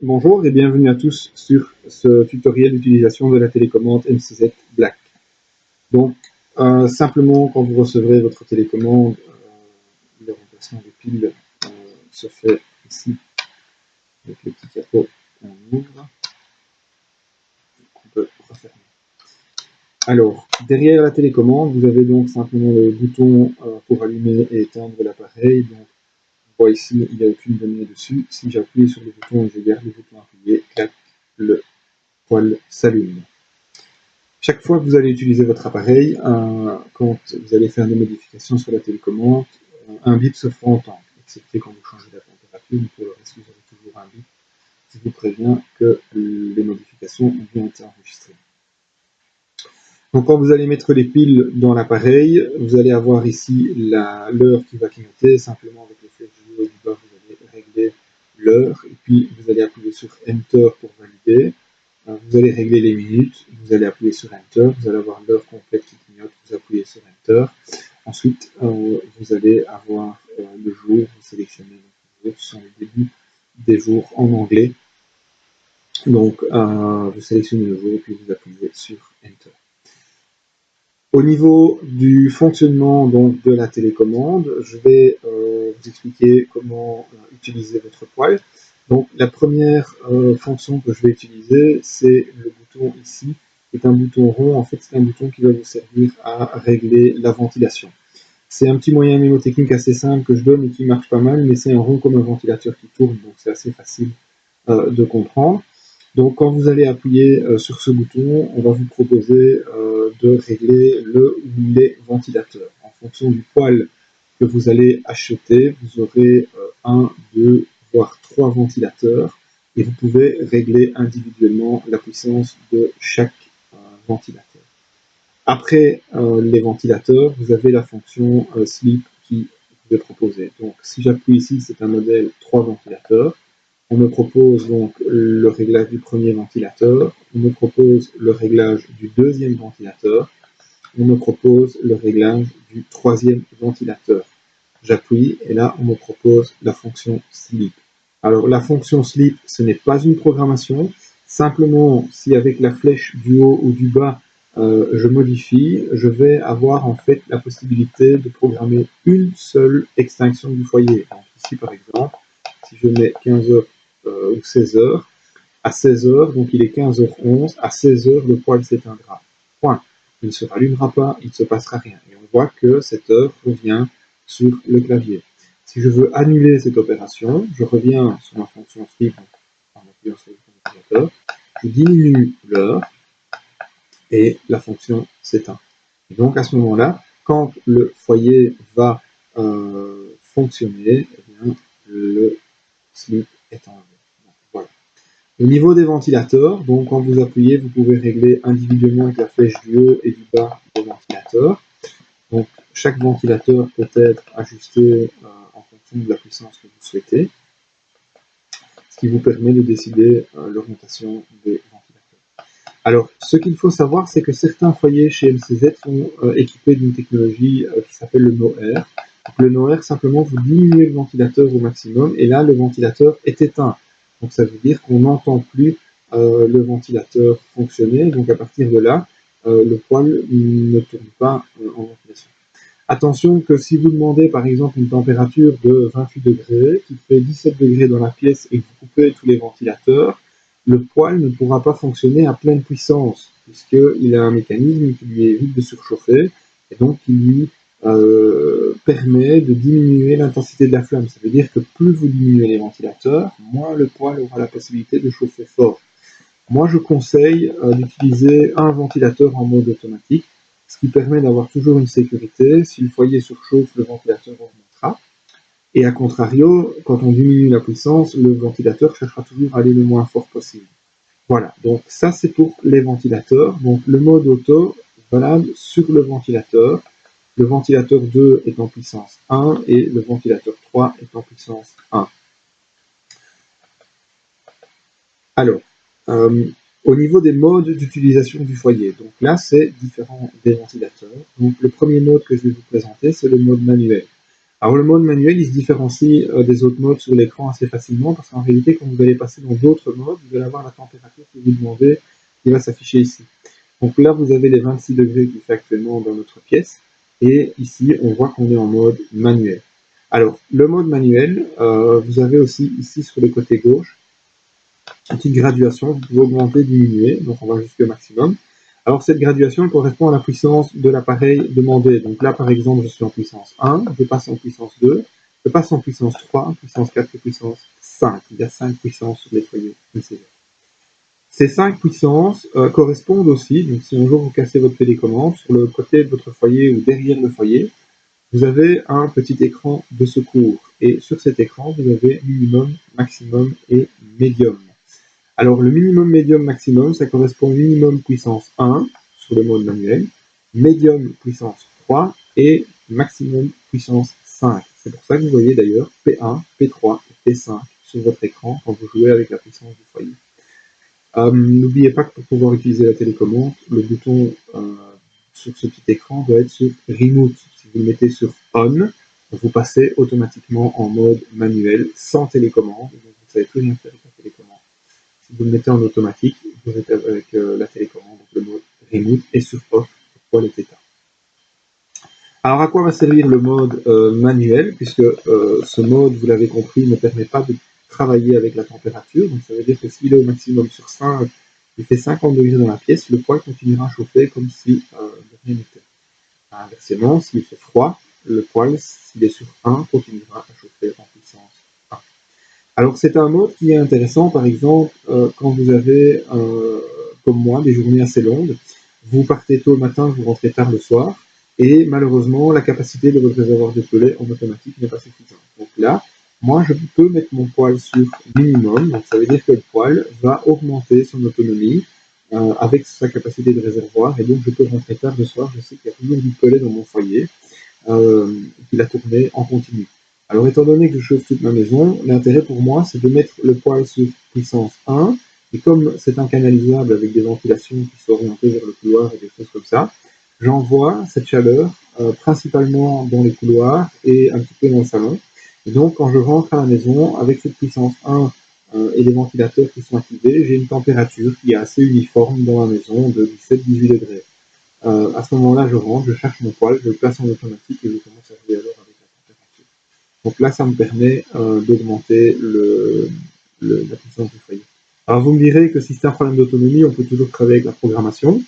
Bonjour et bienvenue à tous sur ce tutoriel d'utilisation de la télécommande MCZ Black. Donc, simplement quand vous recevrez votre télécommande, le remplacement des piles se fait ici avec le petit capot qu'on ouvre, qu'on peut refermer. Alors, derrière la télécommande, vous avez donc simplement le bouton pour allumer et éteindre l'appareil. Donc, on voit ici, il n'y a aucune donnée dessus. Si j'appuie sur le bouton et je garde le bouton appuyé, clac, le poêle s'allume. Chaque fois que vous allez utiliser votre appareil, quand vous allez faire des modifications sur la télécommande, un bip se fera entendre, excepté quand vous changez la température, mais pour le reste, vous aurez toujours un bip qui vous prévient que les modifications ont bien été enregistrées. Donc quand vous allez mettre les piles dans l'appareil, vous allez avoir ici l'heure qui va clignoter. Simplement avec le flèche du haut et du bas, vous allez régler l'heure, et puis vous allez appuyer sur Enter pour valider. Vous allez régler les minutes, vous allez appuyer sur Enter, vous allez avoir l'heure complète qui clignote, vous appuyez sur Enter. Ensuite, vous allez avoir le jour, vous sélectionnez le jour, ce sont les débuts des jours en anglais. Donc, vous sélectionnez le jour, puis vous appuyez sur Enter. Au niveau du fonctionnement donc, de la télécommande, je vais vous expliquer comment utiliser votre poêle. Donc la première fonction que je vais utiliser, c'est le bouton ici, qui est un bouton rond. En fait, c'est un bouton qui va vous servir à régler la ventilation. C'est un petit moyen mnémotechnique assez simple que je donne et qui marche pas mal, mais c'est un rond comme un ventilateur qui tourne, donc c'est assez facile de comprendre. Donc quand vous allez appuyer sur ce bouton, on va vous proposer de régler le ou les ventilateurs. En fonction du poêle que vous allez acheter, vous aurez 1, 2, voire 3 ventilateurs, et vous pouvez régler individuellement la puissance de chaque ventilateur. Après les ventilateurs, vous avez la fonction Sleep qui vous est proposée. Donc si j'appuie ici, c'est un modèle 3 ventilateurs. On me propose donc le réglage du premier ventilateur, on me propose le réglage du deuxième ventilateur, on me propose le réglage du troisième ventilateur. J'appuie et là on me propose la fonction Sleep. Alors la fonction Sleep, ce n'est pas une programmation, simplement si avec la flèche du haut ou du bas je modifie, je vais avoir en fait la possibilité de programmer une seule extinction du foyer. Donc ici par exemple, si je mets 15h ou 16h, à 16h, donc il est 15h11, à 16h le poêle s'éteindra. Point. Il ne se rallumera pas, il ne se passera rien. Et on voit que cette heure revient sur le clavier. Si je veux annuler cette opération, je reviens sur ma fonction sleep en appuyant sur le ventilateur, je diminue l'heure et la fonction s'éteint. Et donc à ce moment-là, quand le foyer va fonctionner, eh bien, le sleep est enlevé. Voilà. Au niveau des ventilateurs, donc quand vous appuyez, vous pouvez régler individuellement avec la flèche du haut et du bas des ventilateurs. Donc chaque ventilateur peut être ajusté en fonction de la puissance que vous souhaitez, ce qui vous permet de décider l'orientation des ventilateurs. Alors, ce qu'il faut savoir, c'est que certains foyers chez MCZ sont équipés d'une technologie qui s'appelle le no-air. Le no-air, simplement, vous diminuez le ventilateur au maximum, et là, le ventilateur est éteint. Donc, ça veut dire qu'on n'entend plus le ventilateur fonctionner. Donc, à partir de là, le poêle ne tourne pas en ventilation. Attention que si vous demandez, par exemple, une température de 28 degrés, qui fait 17 degrés dans la pièce, et que vous coupez tous les ventilateurs, le poêle ne pourra pas fonctionner à pleine puissance, puisqu'il a un mécanisme qui lui évite de surchauffer, et donc qui lui permet de diminuer l'intensité de la flamme. Ça veut dire que plus vous diminuez les ventilateurs, moins le poêle aura la possibilité de chauffer fort. Moi, je conseille d'utiliser un ventilateur en mode automatique, ce qui permet d'avoir toujours une sécurité. Si le foyer surchauffe, le ventilateur augmentera. Et à contrario, quand on diminue la puissance, le ventilateur cherchera toujours à aller le moins fort possible. Voilà, donc ça c'est pour les ventilateurs. Donc le mode auto, valable sur le ventilateur 2 est en puissance 1 et le ventilateur 3 est en puissance 1. Alors, au niveau des modes d'utilisation du foyer, donc là c'est différent des ventilateurs. Donc le premier mode que je vais vous présenter, c'est le mode manuel. Alors le mode manuel, il se différencie des autres modes sur l'écran assez facilement, parce qu'en réalité, quand vous allez passer dans d'autres modes, vous allez avoir la température que vous demandez qui va s'afficher ici. Donc là, vous avez les 26 degrés qui fait actuellement dans notre pièce, et ici, on voit qu'on est en mode manuel. Alors, le mode manuel, vous avez aussi ici sur le côté gauche, une petite graduation, vous pouvez augmenter, diminuer, donc on va jusqu'au maximum. Alors cette graduation correspond à la puissance de l'appareil demandé. Donc là par exemple je suis en puissance 1, je passe en puissance 2, je passe en puissance 3, puissance 4 et puissance 5. Il y a 5 puissances sur les foyers MCZ. Ces 5 puissances correspondent aussi, donc si un jour vous cassez votre télécommande, sur le côté de votre foyer ou derrière le foyer, vous avez un petit écran de secours. Et sur cet écran, vous avez minimum, maximum et médium. Alors, le minimum, médium, maximum, ça correspond au minimum puissance 1 sur le mode manuel, médium puissance 3 et maximum puissance 5. C'est pour ça que vous voyez d'ailleurs P1, P3 et P5 sur votre écran quand vous jouez avec la puissance du foyer. N'oubliez pas que pour pouvoir utiliser la télécommande, le bouton sur ce petit écran doit être sur Remote. Si vous le mettez sur On, vous passez automatiquement en mode manuel sans télécommande, donc vous ne savez plus rien faire avec la télécommande. Si vous le mettez en automatique, vous êtes avec la télécommande, donc le mode Remote, et sur Off, pour les états. Alors à quoi va servir le mode manuel, puisque ce mode, vous l'avez compris, ne permet pas de travailler avec la température, donc ça veut dire que s'il est au maximum sur 5, il fait 50 degrés dans la pièce, le poêle continuera à chauffer comme si de rien n'était. Inversement, s'il fait froid, le poêle, s'il est sur 1, continuera à chauffer en puissance 1. Alors c'est un mode qui est intéressant, par exemple, quand vous avez, comme moi, des journées assez longues, vous partez tôt le matin, vous rentrez tard le soir, et malheureusement, la capacité de votre réservoir de pellet en automatique n'est pas suffisante. Donc là, moi, je peux mettre mon poêle sur minimum, donc ça veut dire que le poêle va augmenter son autonomie avec sa capacité de réservoir, et donc je peux rentrer tard le soir, je sais qu'il y a toujours du pellet dans mon foyer, qu'il a tourné en continu. Alors étant donné que je chauffe toute ma maison, l'intérêt pour moi c'est de mettre le poêle sur puissance 1, et comme c'est un canalisable avec des ventilations qui sont orientées vers le couloir et des choses comme ça, j'envoie cette chaleur principalement dans les couloirs et un petit peu dans le salon. Et donc quand je rentre à la maison avec cette puissance 1 et les ventilateurs qui sont activés, j'ai une température qui est assez uniforme dans la maison de 17-18 degrés. À ce moment-là, je rentre, je cherche mon poêle, je le place en automatique et je commence à jouer alors avec la température. Donc là, ça me permet d'augmenter la puissance du foyer. Alors vous me direz que si c'est un problème d'autonomie, on peut toujours travailler avec la programmation.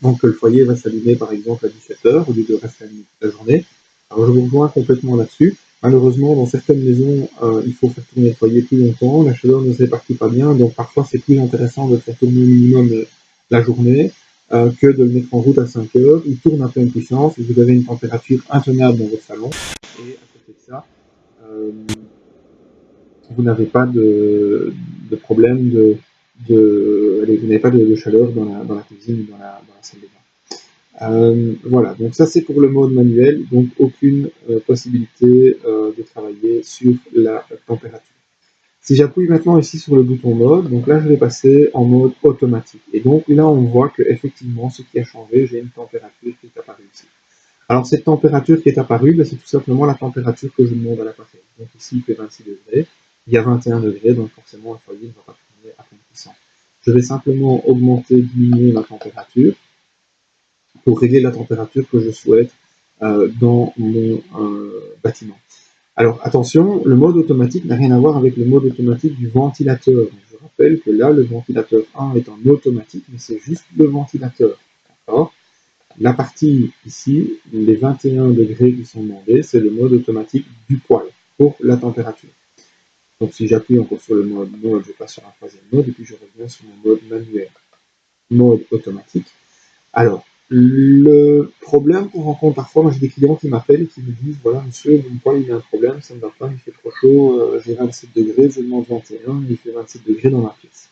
Donc le foyer va s'allumer par exemple à 17h au lieu de rester allumé toute la journée. Alors je vous rejoins complètement là-dessus. Malheureusement, dans certaines maisons, il faut faire tourner le foyer plus longtemps, la chaleur ne se répartit pas bien, donc parfois c'est plus intéressant de faire tourner au minimum la journée que de le mettre en route à 5 heures. Il tourne à pleine puissance et vous avez une température intenable dans votre salon. Et à côté de ça, vous n'avez pas de problème allez, vous n'avez pas de chaleur dans la cuisine ou dans la salle de bain. Voilà, donc ça c'est pour le mode manuel, donc aucune possibilité de travailler sur la température. Si j'appuie maintenant ici sur le bouton mode, donc là je vais passer en mode automatique. Et donc là on voit que effectivement ce qui a changé, j'ai une température qui est apparue ici. Alors cette température qui est apparue, ben, c'est tout simplement la température que je demande à l'appareil. Donc ici il fait 26 degrés, il y a 21 degrés, donc forcément le foyer ne va pas tourner à pleine puissance. Je vais simplement augmenter, diminuer la température pour régler la température que je souhaite dans mon bâtiment. Alors attention, le mode automatique n'a rien à voir avec le mode automatique du ventilateur. Je rappelle que là, le ventilateur 1 est en automatique, mais c'est juste le ventilateur. D'accord ? La partie ici, les 21 degrés qui sont demandés, c'est le mode automatique du poêle pour la température. Donc si j'appuie encore sur le mode, je passe sur un troisième mode et puis je reviens sur mon mode manuel. Mode automatique. Alors, le problème qu'on rencontre parfois, moi j'ai des clients qui m'appellent et qui me disent, voilà monsieur, mon poêle il y a un problème, ça ne va pas, il fait trop chaud, j'ai 27 degrés, je demande 21, il fait 27 degrés dans ma pièce.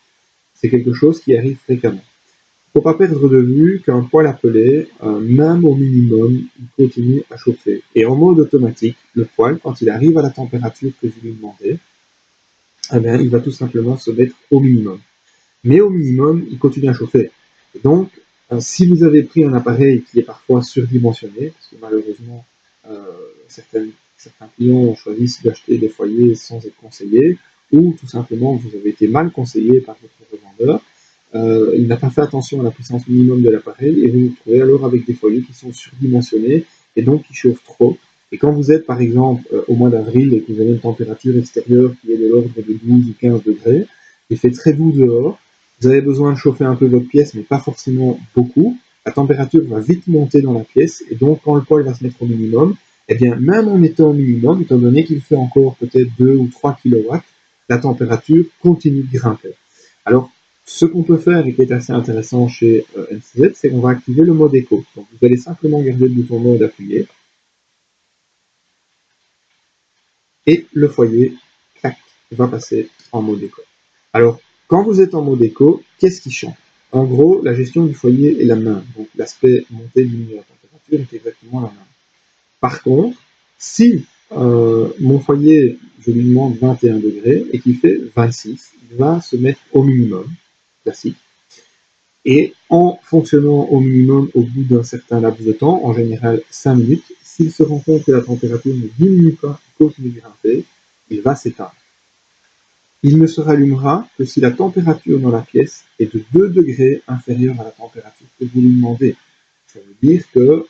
C'est quelque chose qui arrive fréquemment. Il ne faut pas perdre de vue qu'un poêle à pellet, même au minimum, il continue à chauffer. Et en mode automatique, le poêle, quand il arrive à la température que vous lui demandez, eh bien, il va tout simplement se mettre au minimum. Mais au minimum, il continue à chauffer. Et donc, si vous avez pris un appareil qui est parfois surdimensionné, parce que malheureusement, certains clients choisissent d'acheter des foyers sans être conseillés, ou tout simplement vous avez été mal conseillé par votre revendeur, il n'a pas fait attention à la puissance minimum de l'appareil et vous vous retrouvez alors avec des foyers qui sont surdimensionnés et donc qui chauffent trop. Et quand vous êtes par exemple au mois d'avril et que vous avez une température extérieure qui est de l'ordre de 12 ou 15 degrés, il fait très doux dehors, vous avez besoin de chauffer un peu votre pièce mais pas forcément beaucoup, la température va vite monter dans la pièce et donc quand le poêle va se mettre au minimum, eh bien même en étant au minimum, étant donné qu'il fait encore peut-être 2 ou 3 kW, la température continue de grimper. Alors ce qu'on peut faire et qui est assez intéressant chez MCZ, c'est qu'on va activer le mode éco. Donc vous allez simplement garder le bouton mode appuyé et le foyer, clac, va passer en mode éco. Alors, quand vous êtes en mode éco, qu'est-ce qui change? En gros, la gestion du foyer est la même. Donc l'aspect montée diminuer la température est exactement la même. Par contre, si mon foyer, je lui demande 21 degrés et qu'il fait 26, il va se mettre au minimum, classique. Et en fonctionnant au minimum au bout d'un certain laps de temps, en général 5 minutes, s'il se rend compte que la température ne diminue pas, continue de grimper, il va s'éteindre. Il ne se rallumera que si la température dans la pièce est de 2 degrés inférieure à la température que vous lui demandez. Ça veut dire que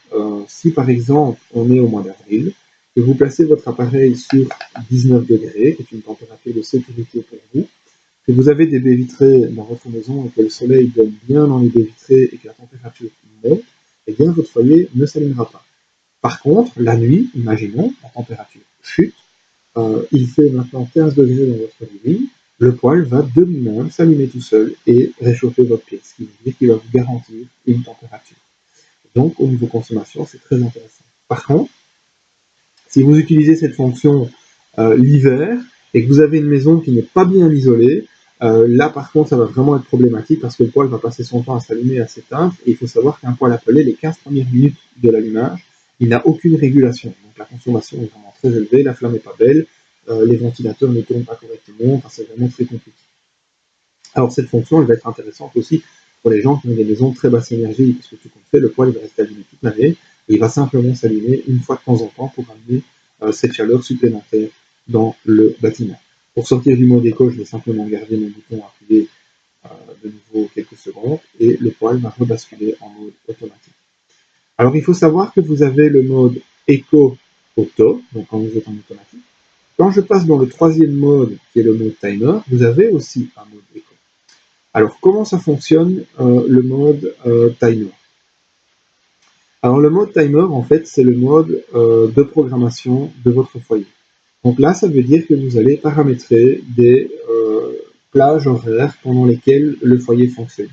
si par exemple on est au mois d'avril, que vous placez votre appareil sur 19 degrés, qui est une température de sécurité pour vous, que vous avez des baies vitrées dans votre maison et que le soleil donne bien dans les baies vitrées et que la température monte, eh bien votre foyer ne s'allumera pas. Par contre, la nuit, imaginons, la température chute, il fait maintenant 15 degrés dans votre living, le poêle va de lui-même s'allumer tout seul et réchauffer votre pièce, ce qui veut dire qu'il va vous garantir une température. Donc au niveau consommation, c'est très intéressant. Par contre, si vous utilisez cette fonction l'hiver et que vous avez une maison qui n'est pas bien isolée, là par contre ça va vraiment être problématique parce que le poêle va passer son temps à s'allumer et à s'éteindre et il faut savoir qu'un poêle à peler, les 15 premières minutes de l'allumage, il n'a aucune régulation. Donc la consommation est vraiment très élevée, la flamme n'est pas belle, les ventilateurs ne tournent pas correctement, enfin, c'est vraiment très compliqué. Alors cette fonction elle va être intéressante aussi pour les gens qui ont des maisons très basse énergie parce que tout compte fait, le poêle va rester allumé toute l'année et il va simplement s'allumer une fois de temps en temps pour amener cette chaleur supplémentaire dans le bâtiment. Pour sortir du mode éco, je vais simplement garder mon bouton appuyé de nouveau quelques secondes et le poêle va rebasculer en mode automatique. Alors il faut savoir que vous avez le mode éco auto, donc quand vous êtes en automatique. Quand je passe dans le troisième mode, qui est le mode timer, vous avez aussi un mode éco. Alors comment ça fonctionne le mode timer? Alors le mode timer, en fait, c'est le mode de programmation de votre foyer. Donc là, ça veut dire que vous allez paramétrer des plages horaires pendant lesquelles le foyer fonctionne.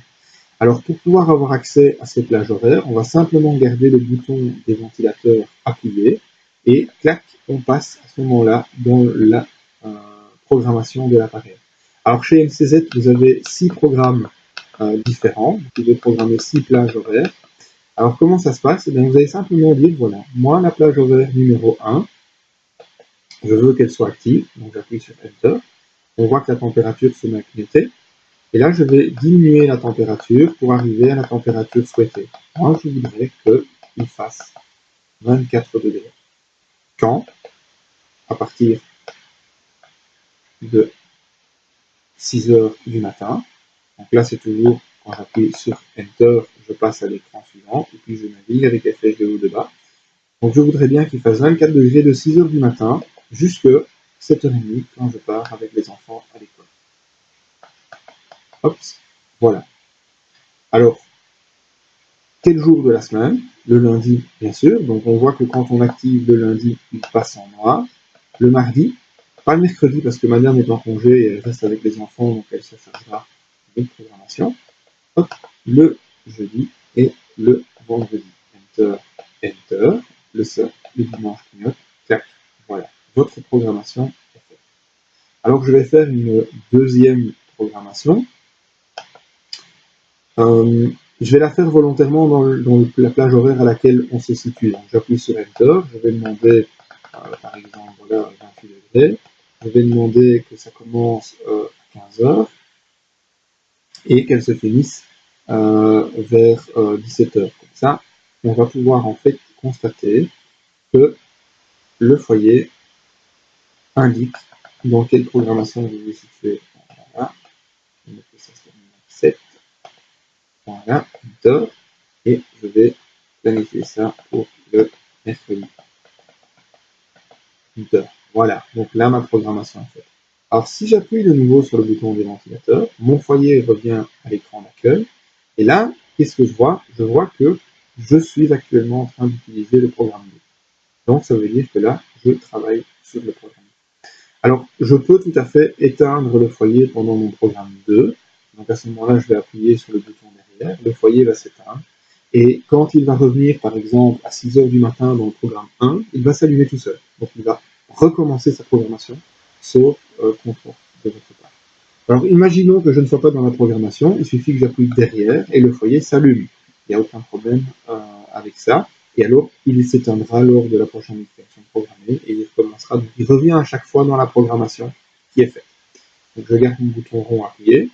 Alors pour pouvoir avoir accès à ces plages horaires, on va simplement garder le bouton des ventilateurs appuyé et clac, on passe à ce moment-là dans la programmation de l'appareil. Alors chez MCZ, vous avez 6 programmes différents, vous pouvez programmer 6 plages horaires. Alors comment ça se passe? Vous allez simplement dire, voilà, moi la plage horaire numéro 1, je veux qu'elle soit active, donc j'appuie sur Enter, on voit que la température se met à clignoter, et là je vais diminuer la température pour arriver à la température souhaitée. Moi je voudrais qu'il fasse 24 degrés. Quand? À partir de 6 heures du matin, donc là c'est toujours, quand j'appuie sur Enter, je passe à l'écran suivant, et puis je navigue avec les flèches de haut de bas. Donc je voudrais bien qu'il fasse 24 degrés de 6 heures du matin jusqu'à 7h30 quand je pars avec les enfants à l'école. Hop, voilà. Alors, quel jour de la semaine? Le lundi, bien sûr. Donc on voit que quand on active le lundi, il passe en noir. Le mardi, pas le mercredi parce que ma mère est en congé et elle reste avec les enfants, donc elle se chargera de programmation. Hop, le jeudi et le vendredi. Enter, Enter, le dimanche clignote, clac, voilà. Votre programmation est faite. Alors je vais faire une deuxième programmation. Je vais la faire volontairement dans la plage horaire à laquelle on se situe. Donc j'appuie sur Enter, je vais demander, par exemple, voilà, 28 degrés. Je vais demander que ça commence à 15 heures et qu'elle se finisse vers 17 heures. Comme ça, on va pouvoir en fait constater que le foyer indique dans quelle programmation vous vous situez. Voilà, je vais ça sur 7. Voilà, Enter, et je vais planifier ça pour le mercredi. Enter. Voilà, donc là ma programmation est faite. Alors si j'appuie de nouveau sur le bouton du ventilateur, mon foyer revient à l'écran d'accueil, et là, qu'est-ce que je vois? Je vois que je suis actuellement en train d'utiliser le programme 2. Donc ça veut dire que là, je travaille sur le programme 2. Alors, je peux tout à fait éteindre le foyer pendant mon programme 2. Donc à ce moment-là, je vais appuyer sur le bouton derrière, le foyer va s'éteindre. Et quand il va revenir, par exemple, à 6 h du matin dans le programme 1, il va s'allumer tout seul. Donc il va recommencer sa programmation, sauf contrôle de votre part. Alors imaginons que je ne sois pas dans la programmation, il suffit que j'appuie derrière et le foyer s'allume. Il n'y a aucun problème avec ça. Et alors, il s'éteindra lors de la prochaine extension programmée et il recommencera. Donc il revient à chaque fois dans la programmation qui est faite. Donc je garde mon bouton rond appuyé.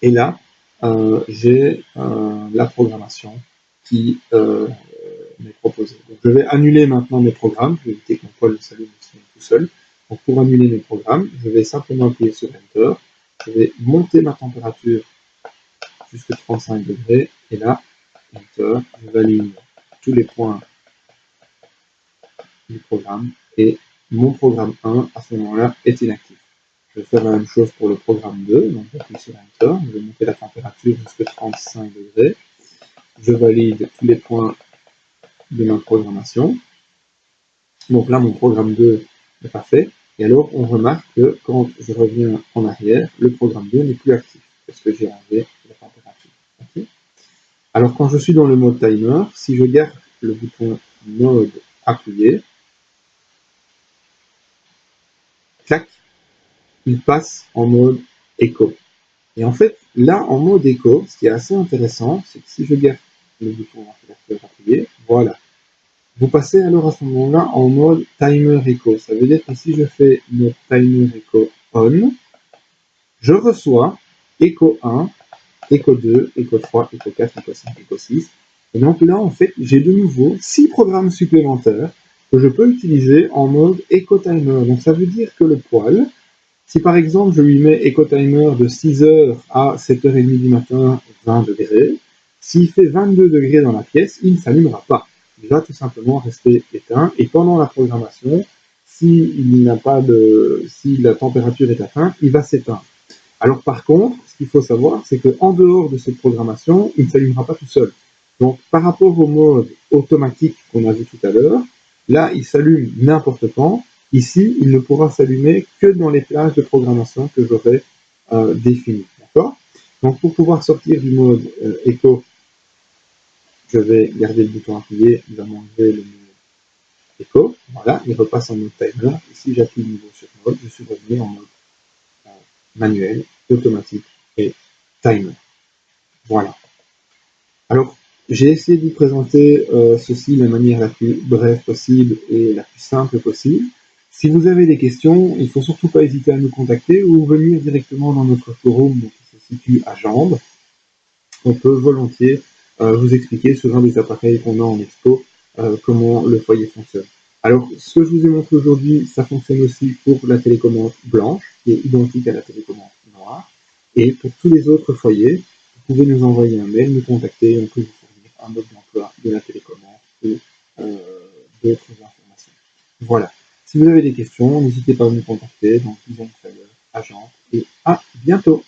Et là, j'ai la programmation qui m'est proposée. Donc je vais annuler maintenant mes programmes. Je vais éviter que mon poil s'allume tout seul. Donc pour annuler mes programmes, je vais simplement appuyer sur Enter. Je vais monter ma température jusqu'à 35 degrés. Et là, Enter, je valide tous les points du programme. Et mon programme 1, à ce moment-là, est inactif. Je vais faire la même chose pour le programme 2. Donc j'appuie sur Enter. Je vais monter la température jusqu'à 35 degrés. Je valide tous les points de ma programmation. Donc là, mon programme 2 n'est pas fait. Et alors, on remarque que quand je reviens en arrière, le programme 2 n'est plus actif, parce que j'ai enlevé la température. Okay. Alors, quand je suis dans le mode timer, si je garde le bouton mode appuyé, clac, il passe en mode écho. Et en fait, là, en mode écho, ce qui est assez intéressant, c'est que si je garde le bouton appuyé, voilà. Vous passez alors à ce moment-là en mode timer echo. Ça veut dire que si je fais mode timer echo on, je reçois echo 1, echo 2, echo 3, echo 4, echo 5, echo 6. Et donc là, en fait, j'ai de nouveau 6 programmes supplémentaires que je peux utiliser en mode echo timer. Donc ça veut dire que le poil, si par exemple je lui mets echo timer de 6 h à 7 h 30 du matin, 20 degrés, s'il fait 22 degrés dans la pièce, il ne s'allumera pas. Il va tout simplement rester éteint et pendant la programmation, si la température est atteinte, il va s'éteindre. Alors par contre, ce qu'il faut savoir, c'est qu'en dehors de cette programmation, il ne s'allumera pas tout seul. Donc par rapport au mode automatique qu'on a vu tout à l'heure, là il s'allume n'importe quand. Ici, il ne pourra s'allumer que dans les plages de programmation que j'aurai définies. D'accord? Donc pour pouvoir sortir du mode Echo, je vais garder le bouton appuyé, il va m'enlever le mode Echo. Voilà, il repasse en mode timer. Et si j'appuie de nouveau sur mode, je suis revenu en mode manuel, automatique et timer. Voilà. Alors, j'ai essayé de vous présenter ceci de la manière la plus brève possible et la plus simple possible. Si vous avez des questions, il ne faut surtout pas hésiter à nous contacter ou venir directement dans notre forum qui se situe à Jambes. On peut volontiers vous expliquer sur un des appareils qu'on a en expo comment le foyer fonctionne. Alors, ce que je vous ai montré aujourd'hui, ça fonctionne aussi pour la télécommande blanche, qui est identique à la télécommande noire. Et pour tous les autres foyers, vous pouvez nous envoyer un mail, nous contacter, et on peut vous fournir un mode d'emploi de la télécommande ou d'autres informations. Voilà. Si vous avez des questions, n'hésitez pas à nous contacter. Donc, disons tout à l'heure, à Jambes, et à bientôt.